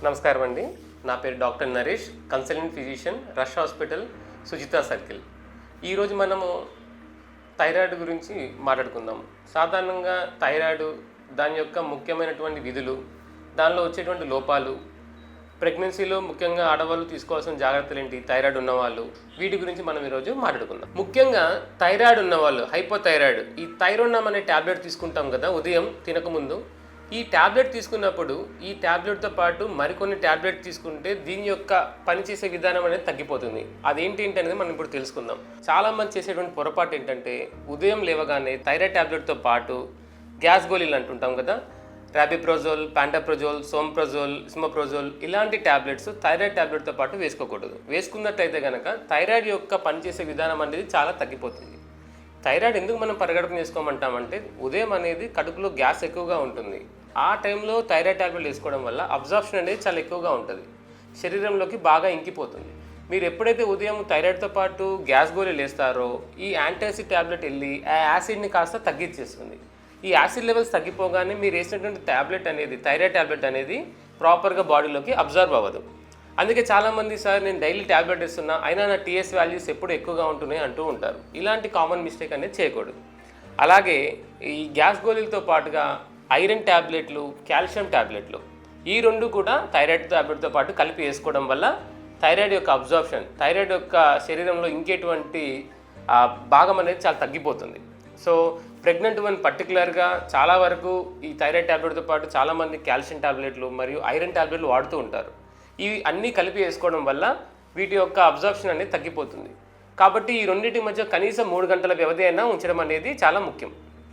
నమస్కారం అండి. నా పేరు doctor Naresh, consultant physician, Rush hospital, Sujitha circle. ఈరోజు మనము థైరాయిడ్ గురించి మాట్లాడుకుందాం. సాధారణంగా థైరాయిడ్ దాని యొక్క ముఖ్యమైనటువంటి విధులు, దానిలో వచ్చేటువంటి లోపాలు, ప్రెగ్నెన్సీలో ముఖ్యంగా ఆడవాళ్ళు తీసుకోవాల్సిన జాగ్రత్తలు ఏంటి, థైరాయిడ్ ఉన్నవాళ్ళు, వీటి గురించి మనం ఈరోజు మాట్లాడుకుందాం. ముఖ్యంగా థైరాయిడ్ ఉన్నవాళ్ళు, హైపోథైరాయిడ్, ఈ థైరోనామ్ అనే ట్యాబ్లెట్ తీసుకుంటాం కదా ఉదయం తినకముందు. ఈ ట్యాబ్లెట్ తీసుకున్నప్పుడు ఈ ట్యాబ్లెట్తో పాటు మరికొన్ని ట్యాబ్లెట్ తీసుకుంటే దీని యొక్క పనిచేసే విధానం అనేది తగ్గిపోతుంది. అదేంటి అనేది మనం ఇప్పుడు తెలుసుకుందాం. చాలామంది చేసేటువంటి పొరపాటు ఏంటంటే ఉదయం లేవగానే థైరాయిడ్ ట్యాబ్లెట్తో పాటు గ్యాస్ గోళీలు అంటుంటాం కదా, రాబిప్రోజోల్, ప్యాంటాప్రోజోల్, సోమ్ప్రోజోల్, ఇస్మోప్రోజోల్, ఇలాంటి ట్యాబ్లెట్స్ థైరాయిడ్ ట్యాబ్లెట్తో పాటు వేసుకోకూడదు. వేసుకున్నట్టయితే కనుక థైరాయిడ్ యొక్క పనిచేసే విధానం అనేది చాలా తగ్గిపోతుంది. థైరాయిడ్ ఎందుకు మనం పరిగణన చేసుకోమంటామంటే ఉదయం అనేది కడుపులో గ్యాస్ ఎక్కువగా ఉంటుంది. ఆ టైంలో థైరాయిడ్ ట్యాబ్లెట్ వేసుకోవడం వల్ల అబ్జార్ప్షన్ అనేది చాలా ఎక్కువగా ఉంటుంది, శరీరంలోకి బాగా ఇంకిపోతుంది. మీరు ఎప్పుడైతే ఉదయం థైరాయిడ్తో పాటు గ్యాస్ గోళీలు వేస్తారో ఈ యాంటాసిడ్ ట్యాబ్లెట్ వెళ్ళి ఆ యాసిడ్ని కాస్త తగ్గించేస్తుంది. ఈ యాసిడ్ లెవెల్స్ తగ్గిపోగానే మీరు వేసినటువంటి ట్యాబ్లెట్ అనేది, థైరాయిడ్ ట్యాబ్లెట్ అనేది ప్రాపర్గా బాడీలోకి అబ్జర్వ్ అవ్వదు. అందుకే చాలామంది సార్ నేను డైలీ ట్యాబ్లెట్ ఇస్తున్నా అయినా నా టీఎస్ వాల్యూస్ ఎప్పుడు ఎక్కువగా ఉంటున్నాయి అంటూ ఉంటారు. ఇలాంటి కామన్ మిస్టేక్ అనేది చేయకూడదు. అలాగే ఈ గ్యాస్ గోళీలతో పాటుగా ఐరన్ ట్యాబ్లెట్లు, కాల్షియం ట్యాబ్లెట్లు, ఈ రెండు కూడా థైరాయిడ్ ట్యాబ్లెట్తో పాటు కలిపి వేసుకోవడం వల్ల థైరాయిడ్ యొక్క అబ్జార్ప్షన్, థైరాయిడ్ యొక్క శరీరంలో ఇంకేటువంటి భాగం అనేది చాలా తగ్గిపోతుంది. సో ప్రెగ్నెంట్ వన్ పర్టికులర్గా చాలా వరకు ఈ థైరాయిడ్ ట్యాబ్లెట్తో పాటు చాలామంది కాల్షియం ట్యాబ్లెట్లు మరియు ఐరన్ ట్యాబ్లెట్లు వాడుతూ ఉంటారు. ఇవి అన్నీ కలిపి వేసుకోవడం వల్ల వీటి యొక్క అబ్జార్ప్షన్ అనేది తగ్గిపోతుంది. కాబట్టి ఈ రెండింటి మధ్య కనీసం 3 గంటల వ్యవధి అయినా ఉంచడం అనేది చాలా ముఖ్యం.